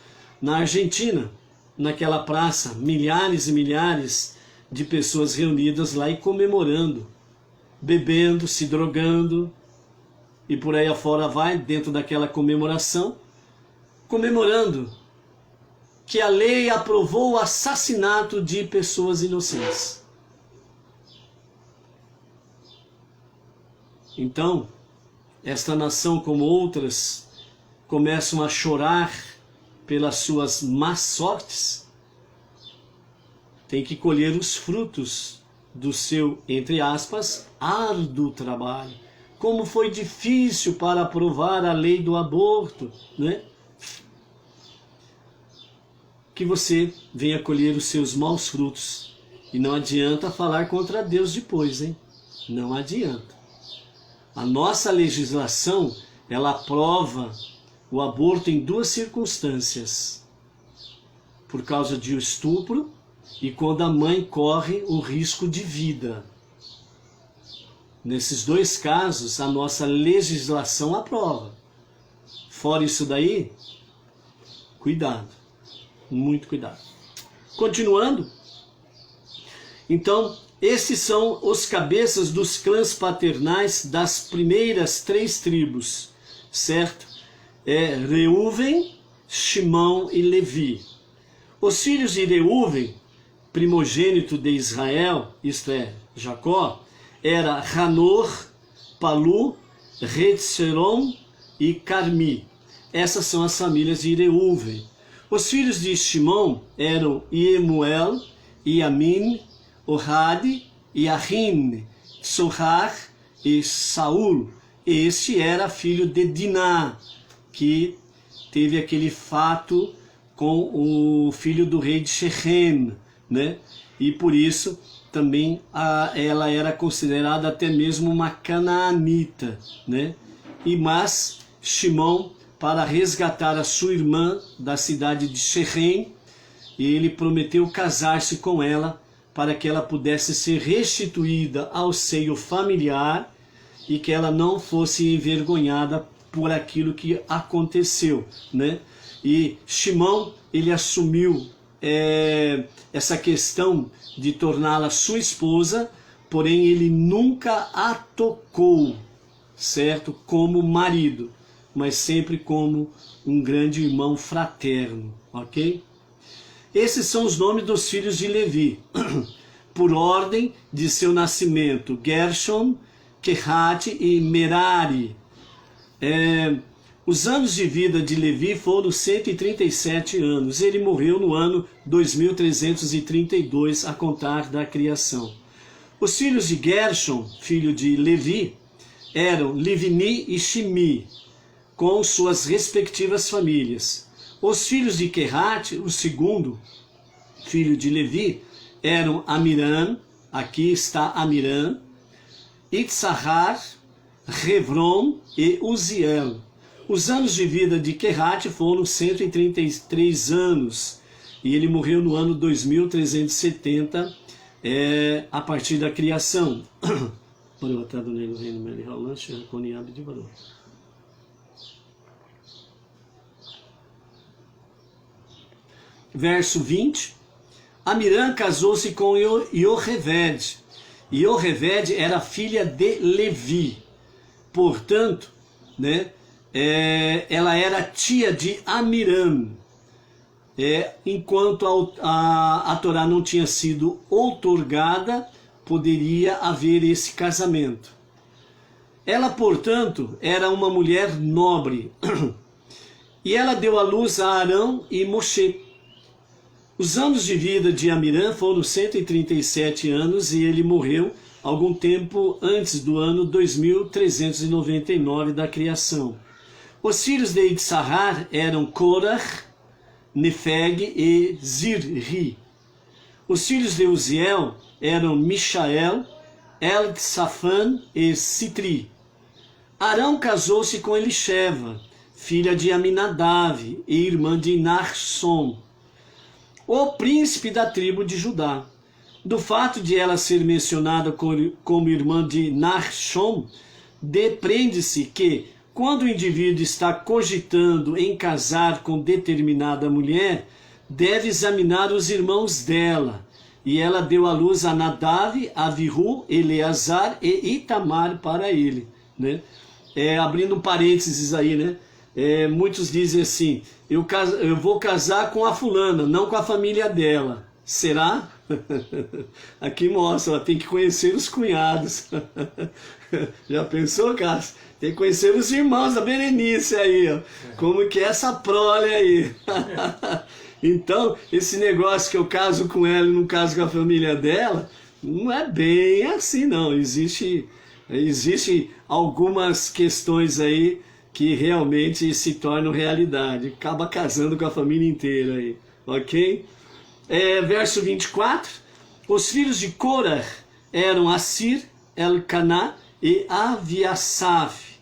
na Argentina, naquela praça, milhares e milhares de pessoas reunidas lá e comemorando, bebendo, se drogando e por aí afora vai, dentro daquela comemoração, comemorando que a lei aprovou o assassinato de pessoas inocentes. Então, esta nação, como outras, começam a chorar pelas suas más sortes, tem que colher os frutos do seu, entre aspas, árduo trabalho. Como foi difícil para aprovar a lei do aborto, né? Que você venha colher os seus maus frutos. E não adianta falar contra Deus depois, hein? Não adianta. A nossa legislação, ela aprova o aborto em duas circunstâncias. Por causa de estupro e quando a mãe corre o risco de vida. Nesses dois casos, a nossa legislação aprova. Fora isso daí, cuidado. Muito cuidado. Continuando. Então, esses são os cabeças dos clãs paternais das primeiras 3 tribos, certo? Reuven, Shimão e Levi. Os filhos de Reuven, primogênito de Israel, isto é, Jacó, era Hanor, Palu, Retzeron e Carmi. Essas são as famílias de Reuven. Os filhos de Shimão eram Iemuel, Iamin, Ohad, Yahin, Tsohar e Saul. Este era filho de Diná, que teve aquele fato com o filho do rei de Shechem, né? E por isso também ela era considerada até mesmo uma canaanita, né? Mas Shimão, para resgatar a sua irmã da cidade de Shechem, ele prometeu casar-se com ela para que ela pudesse ser restituída ao seio familiar e que ela não fosse envergonhada por aquilo que aconteceu, né? E Shimão, ele assumiu essa questão de torná-la sua esposa, porém ele nunca a tocou, certo? Como marido, mas sempre como um grande irmão fraterno, ok? Esses são os nomes dos filhos de Levi, por ordem de seu nascimento: Gershon, Kehat e Merari. Os anos de vida de Levi foram 137 anos. Ele morreu no ano 2332, a contar da criação. Os filhos de Gershon, filho de Levi, eram Livni e Shimi, com suas respectivas famílias. Os filhos de Kehat, o segundo filho de Levi, eram Amiram, aqui está Amiram, Itzahar, Hevron e Uziel. Os anos de vida de Kehat foram 133 anos, e ele morreu no ano 2370, a partir da criação. Verso 20. Amiram casou-se com Ioheved. Ioheved era filha de Levi. Portanto, né, ela era tia de Amiram. Enquanto a Torá não tinha sido outorgada, poderia haver esse casamento. Ela, portanto, era uma mulher nobre. E ela deu à luz a Arão e Moshe. Os anos de vida de Amiram foram 137 anos e ele morreu algum tempo antes do ano 2399 da criação. Os filhos de Itzahar eram Korach, Nefeg e Zirri. Os filhos de Uziel eram Mishael, Eltsafan e Sitri. Arão casou-se com Elisheva, filha de Aminadav e irmã de Nachson, o príncipe da tribo de Judá. Do fato de ela ser mencionada como irmã de Nachshon, depreende-se que, quando o indivíduo está cogitando em casar com determinada mulher, deve examinar os irmãos dela. E ela deu à luz a Nadav, Avihu, Eleazar e Itamar para ele, né? Abrindo um parênteses aí, né? Muitos dizem assim, eu vou casar com a fulana, não com a família dela. Será? Aqui mostra, ela tem que conhecer os cunhados. Já pensou, Cássio? Tem que conhecer os irmãos da Berenice aí, ó. Como que é essa prole aí. Então, esse negócio que eu caso com ela e não caso com a família dela, não é bem assim, não. Existe algumas questões aí que realmente se tornam realidade. Acaba casando com a família inteira aí, ok? Verso 24. Os filhos de Korah eram Assir, Elcaná e Aviasaf.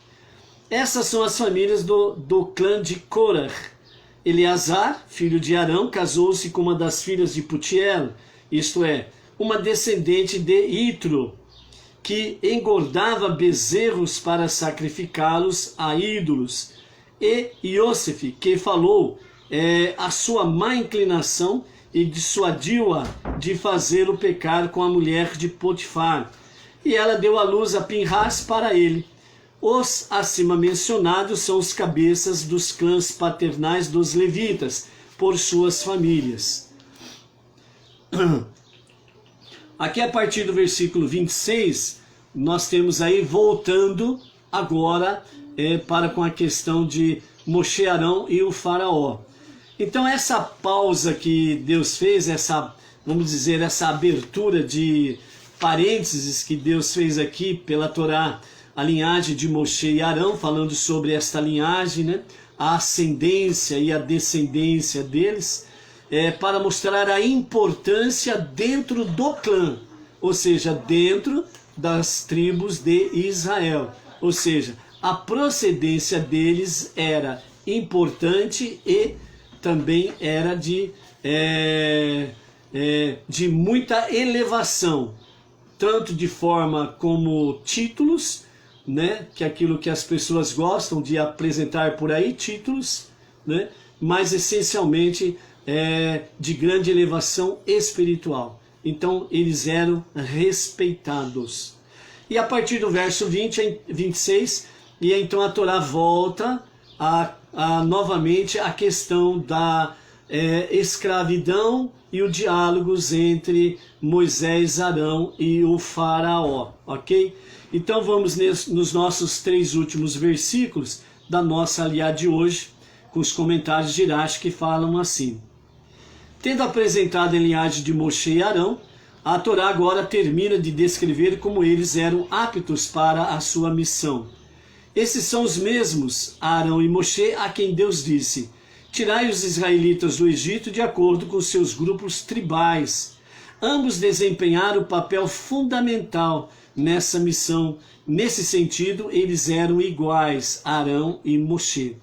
Essas são as famílias do clã de Korah. Eleazar, filho de Arão, casou-se com uma das filhas de Putiel, isto é, uma descendente de Itro, que engordava bezerros para sacrificá-los a ídolos. E Iosef, que falou a sua má inclinação e dissuadiu-a de fazê-lo pecar com a mulher de Potifar. E ela deu à luz a Pinhas para ele. Os acima mencionados são os cabeças dos clãs paternais dos levitas, por suas famílias. Aqui a partir do versículo 26, nós temos aí voltando agora para com a questão de Moshe, Arão e o faraó. Então essa pausa que Deus fez, vamos dizer, essa abertura de parênteses que Deus fez aqui pela Torá, a linhagem de Moshe e Arão, falando sobre esta linhagem, né? A ascendência e a descendência deles, para mostrar a importância dentro do clã, ou seja, dentro das tribos de Israel. Ou seja, a procedência deles era importante e também era de muita elevação, tanto de forma como títulos, né, que é aquilo que as pessoas gostam de apresentar por aí, títulos, né, mas essencialmente de grande elevação espiritual. Então eles eram respeitados. E a partir do verso 26, e então a Torá volta novamente a questão da escravidão e os diálogos entre Moisés, Arão e o faraó, ok? Então vamos nos nossos 3 últimos versículos da nossa aliá de hoje, com os comentários de Irache que falam assim. Tendo apresentado a linhagem de Moshe e Arão, a Torá agora termina de descrever como eles eram aptos para a sua missão. Esses são os mesmos, Arão e Moshe, a quem Deus disse: tirai os israelitas do Egito de acordo com seus grupos tribais. Ambos desempenharam o papel fundamental nessa missão. Nesse sentido, eles eram iguais, Arão e Moshe.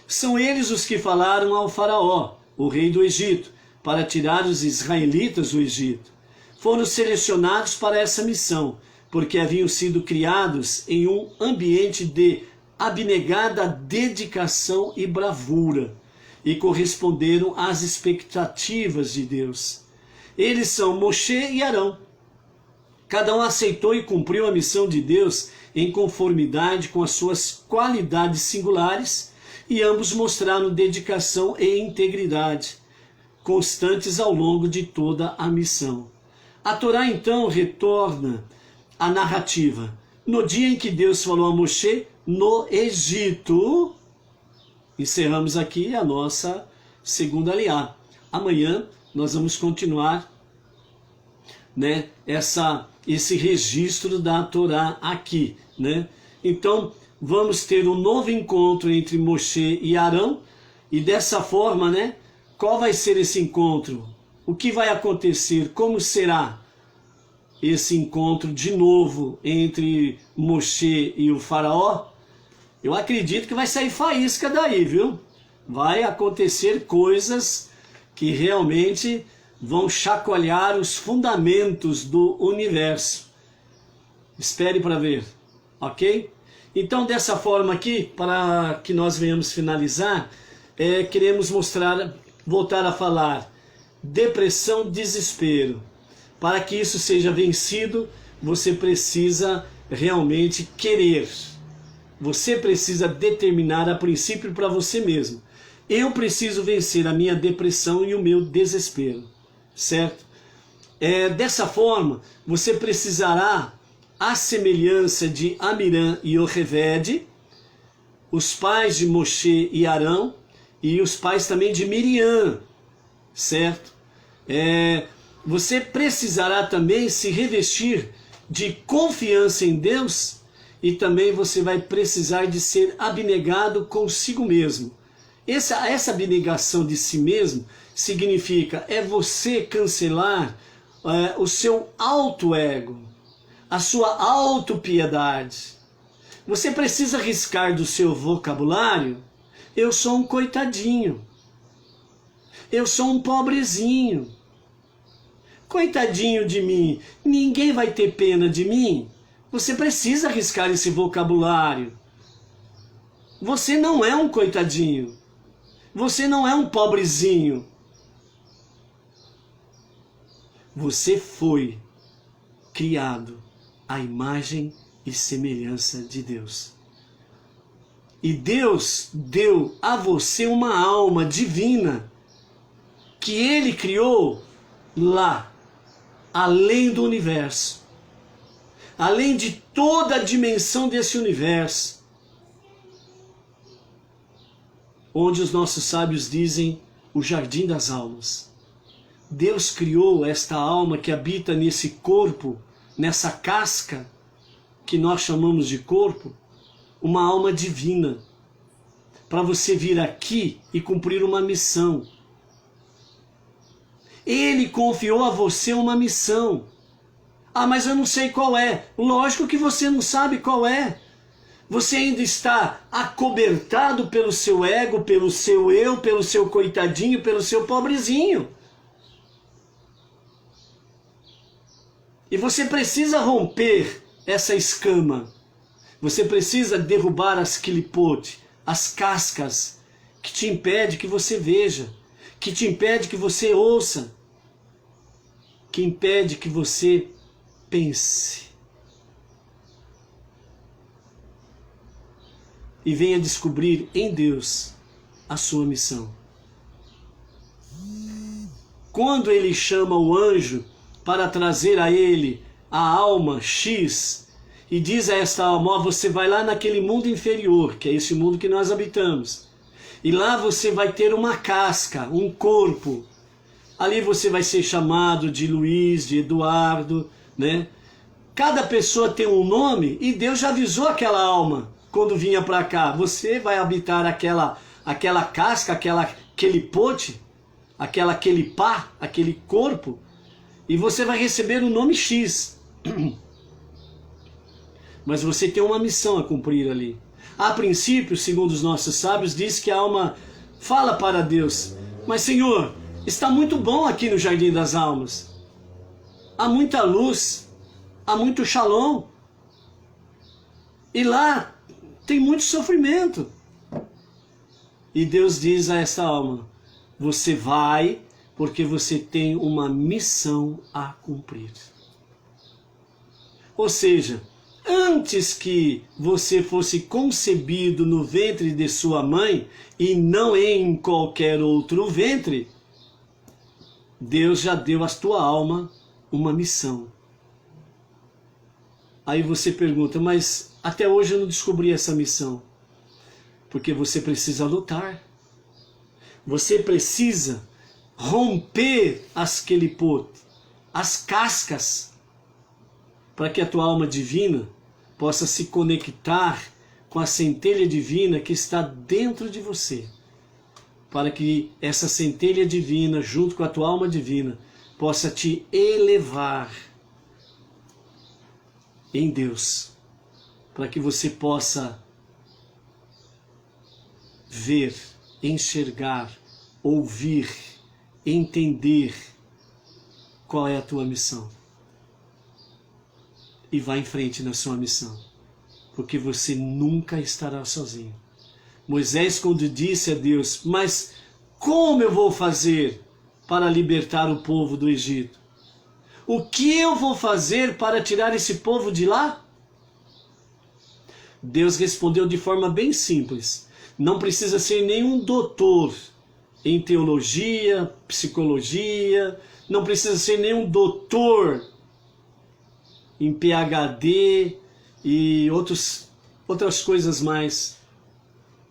São eles os que falaram ao faraó, o rei do Egito, para tirar os israelitas do Egito. Foram selecionados para essa missão, porque haviam sido criados em um ambiente de abnegada dedicação e bravura, e corresponderam às expectativas de Deus. Eles são Moshe e Arão. Cada um aceitou e cumpriu a missão de Deus em conformidade com as suas qualidades singulares, e ambos mostraram dedicação e integridade, constantes ao longo de toda a missão. A Torá então retorna à narrativa. No dia em que Deus falou a Moshe no Egito, encerramos aqui a nossa segunda aliá. Amanhã nós vamos continuar, né, esse registro da Torá aqui, né? Então vamos ter um novo encontro entre Moshe e Arão, e dessa forma, né, qual vai ser esse encontro? O que vai acontecer? Como será esse encontro de novo entre Moshe e o faraó? Eu acredito que vai sair faísca daí, viu? Vai acontecer coisas que realmente vão chacoalhar os fundamentos do universo. Espere para ver, ok? Então, dessa forma aqui, para que nós venhamos finalizar, queremos voltar a falar depressão, desespero. Para que isso seja vencido, você precisa realmente querer. Você precisa determinar a princípio para você mesmo. Eu preciso vencer a minha depressão e o meu desespero, certo? Dessa forma, você precisará, à semelhança de Amiram e Yocheved, os pais de Moshe e Arão, e os pais também de Miriam, certo? Você precisará também se revestir de confiança em Deus, e também você vai precisar de ser abnegado consigo mesmo. Essa abnegação de si mesmo significa você cancelar o seu auto-ego, a sua autopiedade. Você precisa riscar do seu vocabulário: eu sou um coitadinho, eu sou um pobrezinho, coitadinho de mim, ninguém vai ter pena de mim. Você precisa riscar esse vocabulário. Você não é um coitadinho, você não é um pobrezinho. Você foi criado à imagem e semelhança de Deus. E Deus deu a você uma alma divina que Ele criou lá, além do universo, além de toda a dimensão desse universo, onde os nossos sábios dizem o jardim das almas. Deus criou esta alma que habita nesse corpo, nessa casca que nós chamamos de corpo, uma alma divina, para você vir aqui e cumprir uma missão. Ele confiou a você uma missão. Ah, mas eu não sei qual é. Lógico que você não sabe qual é. Você ainda está acobertado pelo seu ego, pelo seu eu, pelo seu coitadinho, pelo seu pobrezinho. E você precisa romper essa escama. Você precisa derrubar as clipote, as cascas, que te impede que você veja, que te impede que você ouça, que impede que você pense. E venha descobrir em Deus a sua missão. Quando Ele chama o anjo para trazer a ele a alma X, e diz a esta alma: você vai lá naquele mundo inferior, que é esse mundo que nós habitamos, e lá você vai ter uma casca, um corpo. Ali você vai ser chamado de Luiz, de Eduardo, né? Cada pessoa tem um nome, e Deus já avisou aquela alma quando vinha para cá: você vai habitar aquela casca, aquele pote, aquele pá, aquele corpo, e você vai receber o nome X. Mas você tem uma missão a cumprir ali. A princípio, segundo os nossos sábios, diz que a alma fala para Deus: mas Senhor, está muito bom aqui no Jardim das Almas. Há muita luz, há muito shalom. E lá tem muito sofrimento. E Deus diz a esta alma: você vai porque você tem uma missão a cumprir. Ou seja, antes que você fosse concebido no ventre de sua mãe, e não em qualquer outro ventre, Deus já deu à tua alma uma missão. Aí você pergunta: mas até hoje eu não descobri essa missão. Porque você precisa lutar. Você precisa romper as quelipot, as cascas, para que a tua alma divina possa se conectar com a centelha divina que está dentro de você, para que essa centelha divina, junto com a tua alma divina, possa te elevar em Deus, para que você possa ver, enxergar, ouvir, entender qual é a tua missão. E vá em frente na sua missão. porque você nunca estará sozinho. Moisés, quando disse a Deus, mas como eu vou fazer para libertar o povo do Egito? O que eu vou fazer para tirar esse povo de lá? Deus respondeu de forma bem simples. Não precisa ser nenhum doutor em teologia, psicologia, não precisa ser nenhum doutor em PhD e outras coisas mais.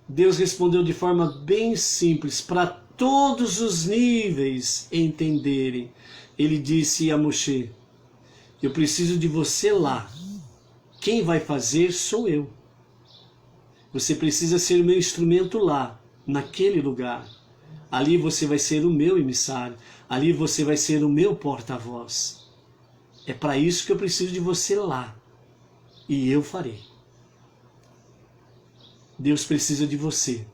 Deus respondeu de forma bem simples, para todos os níveis entenderem. Ele disse a Moshe, eu preciso de você lá. Quem vai fazer sou eu. Você precisa ser o meu instrumento lá, naquele lugar. Ali você vai ser o meu emissário. Ali você vai ser o meu porta-voz. É para isso que eu preciso de você lá. E eu farei. Deus precisa de você.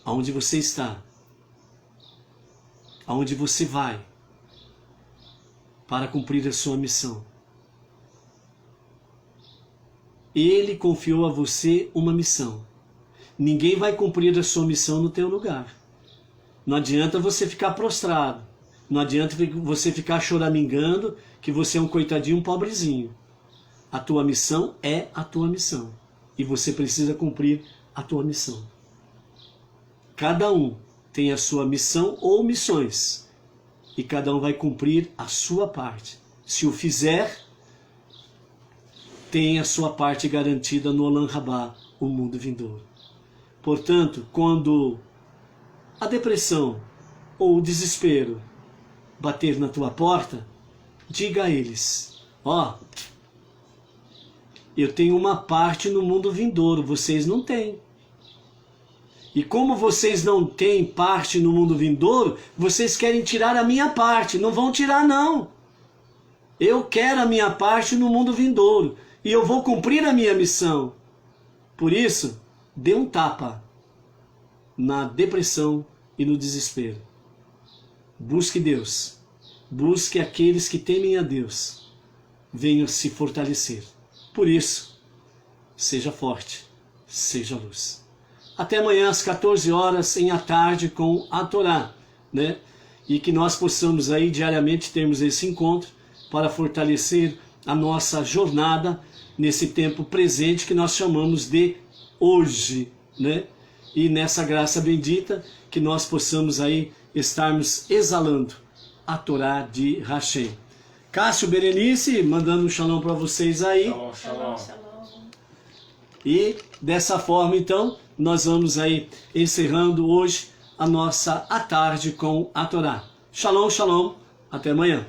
Aonde você está. Aonde você vai. Para cumprir a sua missão. Ele confiou a você uma missão. Ninguém vai cumprir a sua missão no teu lugar. Não adianta você ficar prostrado. Não adianta você ficar choramingando que você é um coitadinho, um pobrezinho. A tua missão é a tua missão. E você precisa cumprir a tua missão. Cada um tem a sua missão ou missões. E cada um vai cumprir a sua parte. Se o fizer, tem a sua parte garantida no Olam Rabá, o mundo vindouro. Portanto, quando a depressão ou o desespero bater na tua porta, diga a eles, ó, eu tenho uma parte no mundo vindouro, vocês não têm. E como vocês não têm parte no mundo vindouro, vocês querem tirar a minha parte. Não vão tirar, não. Eu quero a minha parte no mundo vindouro. E eu vou cumprir a minha missão. Por isso, dê um tapa na depressão e no desespero. Busque Deus. Busque aqueles que temem a Deus. Venham se fortalecer. Por isso, seja forte, seja luz. Até amanhã às 14 horas em A Tarde com a Torá, né? E que nós possamos aí diariamente termos esse encontro para fortalecer a nossa jornada nesse tempo presente que nós chamamos de hoje, né? E nessa graça bendita que nós possamos aí estarmos exalando a Torá de Hashem. Cássio, Berenice, mandando um shalom para vocês aí. Shalom, shalom. Shalom. E dessa forma, então, nós vamos aí encerrando hoje a nossa A Tarde com a Torá. Shalom, shalom. Até amanhã.